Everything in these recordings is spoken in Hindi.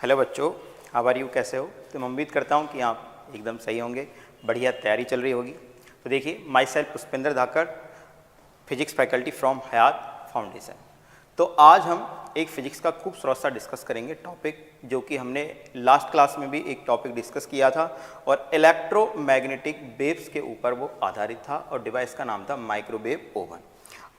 हेलो बच्चों, हाउ आर यू, कैसे हो? तो मैं उम्मीद करता हूँ कि आप एकदम सही होंगे, बढ़िया तैयारी चल रही होगी। तो देखिए, myself Pushpendra Dhakad, physics faculty from Hayat foundation. तो आज हम एक फिजिक्स का खूबसूरत सा डिस्कस करेंगे टॉपिक, जो कि हमने लास्ट क्लास में भी एक टॉपिक डिस्कस किया था और इलेक्ट्रोमैग्नेटिक वेव्स के ऊपर वो आधारित था और डिवाइस का नाम था माइक्रोवेव ओवन।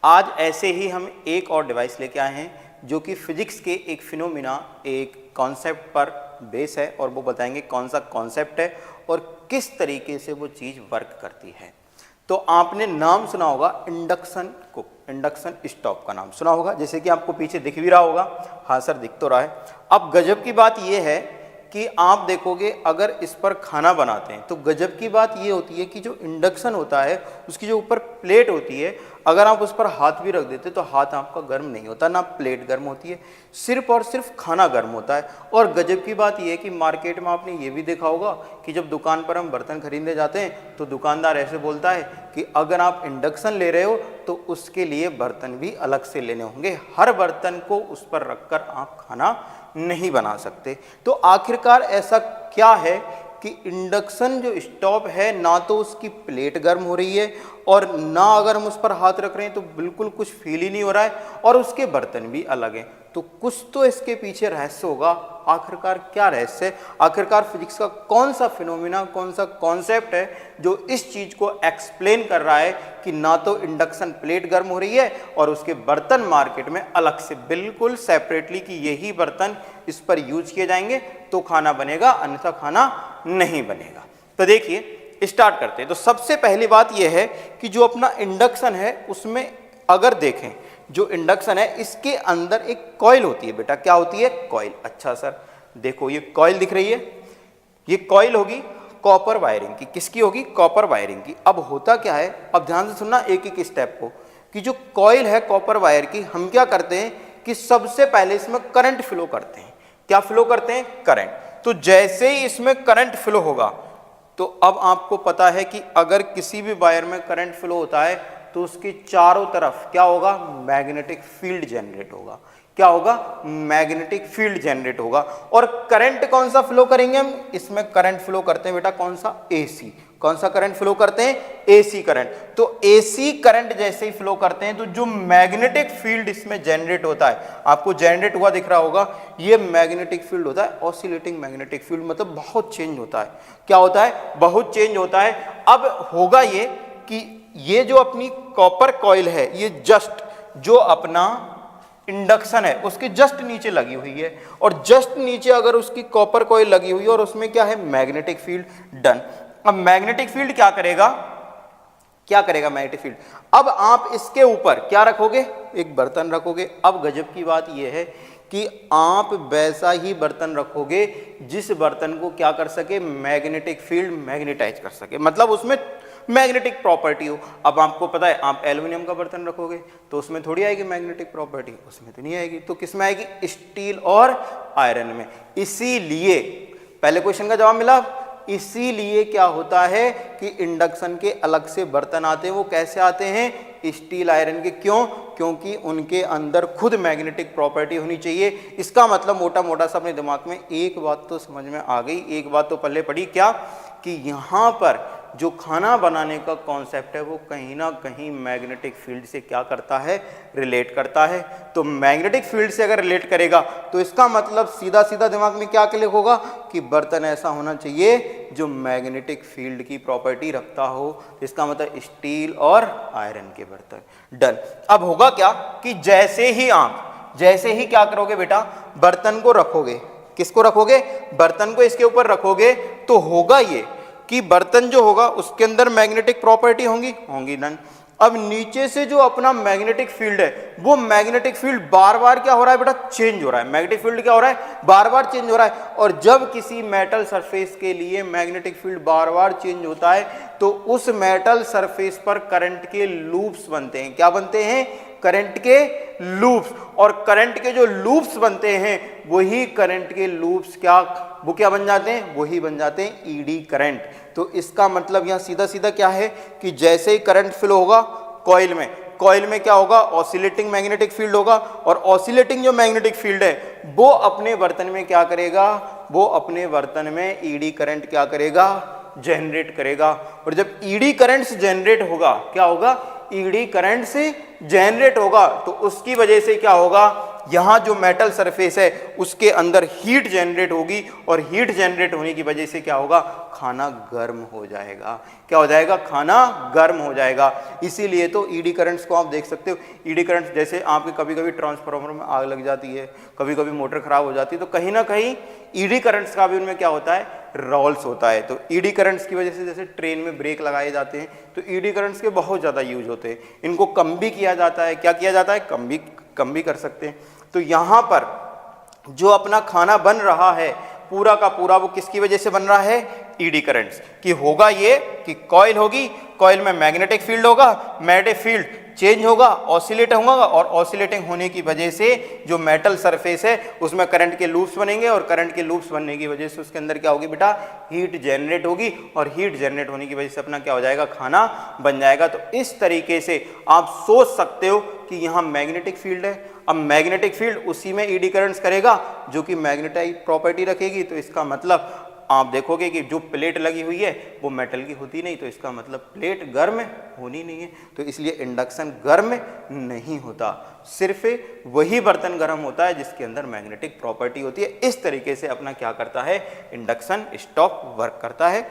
आज ऐसे ही हम एक और डिवाइस लेके आए हैं जो कि फिजिक्स के एक फिनोमिना, एक कॉन्सेप्ट पर बेस है और वो बताएंगे कौन सा कॉन्सेप्ट है और किस तरीके से वो चीज़ वर्क करती है। तो आपने नाम सुना होगा इंडक्शन को, इंडक्शन स्टॉप का नाम सुना होगा, जैसे कि आपको पीछे दिख भी रहा होगा। हाँ सर, दिख तो रहा है। अब गजब की बात ये है कि आप देखोगे अगर इस पर खाना बनाते हैं तो गजब की बात ये होती है कि जो इंडक्शन होता है उसकी जो ऊपर प्लेट होती है, अगर आप उस पर हाथ भी रख देते तो हाथ आपका गर्म नहीं होता, ना प्लेट गर्म होती है, सिर्फ और सिर्फ खाना गर्म होता है। और गजब की बात यह है कि मार्केट में आपने ये भी देखा होगा कि जब दुकान पर हम बर्तन खरीदने जाते हैं तो दुकानदार ऐसे बोलता है कि अगर आप इंडक्शन ले रहे हो तो उसके लिए बर्तन भी अलग से लेने होंगे, हर बर्तन को उस पर रखकर आप खाना नहीं बना सकते। तो आखिरकार ऐसा क्या है कि इंडक्शन जो स्टोव है, ना तो उसकी प्लेट गर्म हो रही है और ना अगर हम उस पर हाथ रख रहे हैं तो बिल्कुल कुछ फील ही नहीं हो रहा है और उसके बर्तन भी अलग हैं। तो कुछ तो इसके पीछे रहस्य होगा। आखिरकार क्या रहस्य है? आखिरकार फिजिक्स का कौन सा फिनोमिना, कौन सा कॉन्सेप्ट है जो इस चीज को एक्सप्लेन कर रहा है कि ना तो इंडक्शन प्लेट गर्म हो रही है और उसके बर्तन मार्केट में अलग से बिल्कुल सेपरेटली कि यही बर्तन इस पर यूज किए जाएंगे तो खाना बनेगा, अन्यथा खाना नहीं बनेगा। तो देखिए, स्टार्ट करते हैं। तो सबसे पहली बात यह है कि जो अपना इंडक्शन है उसमें अगर देखें, जो इंडक्शन है इसके अंदर एक कॉइल होती है। बेटा क्या होती है? कॉइल। अच्छा सर, देखो ये कॉइल दिख रही है, ये कॉइल होगी कॉपर वायरिंग की। किसकी होगी? कॉपर वायरिंग की। अब होता क्या है, अब ध्यान से सुनना एक एक स्टेप को, कि जो कॉइल है कॉपर वायर की, हम क्या करते हैं कि सबसे पहले इसमें करंट फ्लो करते हैं। क्या फ्लो करते हैं? करंट। तो जैसे ही इसमें करंट फ्लो होगा तो अब आपको पता है कि अगर किसी भी वायर में करंट फ्लो होता है तो उसके चारों तरफ क्या होगा? मैग्नेटिक फील्ड जनरेट होगा। क्या होगा? मैग्नेटिक फील्ड जनरेट होगा। और करंट कौन सा फ्लो करेंगे हम? इसमें करंट फ्लो करते हैं बेटा कौन सा? एसी। कौन सा करंट फ्लो करते हैं? AC current. तो एसी करंट जैसे ही फ्लो करते हैं तो जो मैग्नेटिक फील्ड इसमें जनरेट होता है, आपको जनरेट हुआ दिख रहा होगा, ये मैग्नेटिक फील्ड होता है ऑसिलेटिंग मैग्नेटिक फील्ड, मतलब बहुत चेंज होता है। क्या होता है? बहुत चेंज होता है। अब होगा ये कि ये जो अपनी कॉपर कॉइल है, ये जस्ट जो अपना इंडक्शन है उसके जस्ट नीचे लगी हुई है और जस्ट नीचे अगर उसकी कॉपर कॉइल लगी हुई है और उसमें क्या है? Magnetic field. डन। अब मैग्नेटिक फील्ड क्या करेगा? क्या करेगा मैग्नेटिक फील्ड? अब आप इसके ऊपर क्या रखोगे? एक बर्तन रखोगे। अब गजब की बात यह है कि आप वैसा ही बर्तन रखोगे जिस बर्तन को क्या कर सके? मैग्नेटिक फील्ड मैग्नेटाइज कर सके, मतलब उसमें मैग्नेटिक प्रॉपर्टी हो। अब आपको पता है, आप एल्युमिनियम का बर्तन रखोगे तो उसमें थोड़ी आएगी मैग्नेटिक प्रॉपर्टी, उसमें तो नहीं आएगी। तो किस में आएगी? स्टील और आयरन में। इसीलिए पहले क्वेश्चन का जवाब मिला। इसीलिए क्या होता है कि इंडक्शन के अलग से बर्तन आते हैं। वो कैसे आते हैं? स्टील आयरन के। क्यों? क्योंकि उनके अंदर खुद मैग्नेटिक प्रॉपर्टी होनी चाहिए। इसका मतलब मोटा मोटा सा अपने दिमाग में एक बात तो समझ में आ गई, एक बात तो पल्ले पड़ी, क्या? कि यहाँ पर जो खाना बनाने का कॉन्सेप्ट है वो कहीं ना कहीं मैग्नेटिक फील्ड से क्या करता है? रिलेट करता है। तो मैग्नेटिक फील्ड से अगर रिलेट करेगा तो इसका मतलब सीधा सीधा दिमाग में क्या क्लिक होगा कि बर्तन ऐसा होना चाहिए जो मैग्नेटिक फील्ड की प्रॉपर्टी रखता हो। इसका मतलब स्टील और आयरन के बर्तन। डन। अब होगा क्या कि जैसे ही क्या करोगे बेटा? बर्तन को रखोगे। किसको रखोगे? बर्तन को इसके ऊपर रखोगे तो होगा ये कि बर्तन जो होगा उसके अंदर मैग्नेटिक प्रॉपर्टी होंगी। डन। अब नीचे से जो अपना मैग्नेटिक फील्ड है, वो मैग्नेटिक फील्ड बार बार क्या हो रहा है बेटा? चेंज हो रहा है। मैग्नेटिक फील्ड क्या हो रहा है? बार बार चेंज हो रहा है। और जब किसी मेटल सरफेस के लिए मैग्नेटिक फील्ड बार बार चेंज होता है तो उस मेटल सरफेस पर करंट के लूप्स बनते हैं। क्या बनते हैं? करंट के लूप्स। और करंट के जो लूप्स बनते हैं वही करंट के लूप्स क्या बन जाते हैं? वही बन जाते हैं ईडी करंट। तो इसका मतलब यहां सीधा सीधा क्या है कि जैसे ही करंट फ्लो होगा कॉइल में कॉइल में क्या होगा, ऑसिलेटिंग मैग्नेटिक फील्ड होगा, और ऑसिलेटिंग जो मैग्नेटिक फील्ड है वो अपने बर्तन में क्या करेगा, वो अपने बर्तन में ईडी करंट क्या करेगा, जनरेट करेगा। और जब ईडी करंट से जनरेट होगा, क्या होगा, ईडी करंट से जनरेट होगा, तो उसकी वजह से क्या होगा, यहाँ जो मेटल सरफेस है उसके अंदर हीट जनरेट होगी, और हीट जनरेट होने की वजह से क्या होगा, खाना गर्म हो जाएगा। क्या हो जाएगा, खाना गर्म हो जाएगा। इसीलिए तो ईडी करंट्स को आप देख सकते हो, ईडी करंट्स जैसे आपके कभी कभी ट्रांसफार्मर में आग लग जाती है, कभी कभी मोटर खराब हो जाती है, तो कहीं ना कहीं ईडी करंट्स का भी उनमें क्या होता है, रोल्स होता है। तो ईडी करंट्स की वजह से जैसे ट्रेन में ब्रेक लगाए जाते हैं, तो ईडी करंट्स के बहुत ज़्यादा यूज होते हैं। इनको कम भी किया जाता है, क्या किया जाता है, कम भी कर सकते हैं। तो यहाँ पर जो अपना खाना बन रहा है पूरा का पूरा, वो किसकी वजह से बन रहा है, ईडी करंट्स की। होगा ये कि कॉइल होगी, कॉइल में मैग्नेटिक फील्ड होगा, मैग्नेटिक फील्ड चेंज होगा, ऑसिलेट होगा, और ऑसिलेटिंग होने की वजह से जो मेटल सरफेस है उसमें करंट के लूप्स बनेंगे, और करंट के लूप्स बनने की वजह से उसके अंदर क्या होगी बेटा, हीट जनरेट होगी, और हीट जनरेट होने की वजह से अपना क्या हो जाएगा, खाना बन जाएगा। तो इस तरीके से आप सोच सकते हो कि यहाँ मैग्नेटिक फील्ड है, अब मैग्नेटिक फील्ड उसी में ईडी करंट्स करेगा जो कि मैग्नेटाइज प्रॉपर्टी रखेगी। तो इसका मतलब आप देखोगे कि जो प्लेट लगी हुई है वो मेटल की होती नहीं, तो इसका मतलब प्लेट गर्म होनी नहीं है। तो इसलिए इंडक्शन गर्म नहीं होता, सिर्फ वही बर्तन गर्म होता है जिसके अंदर मैग्नेटिक प्रॉपर्टी होती है। इस तरीके से अपना क्या करता है, इंडक्शन स्टॉप वर्क करता है।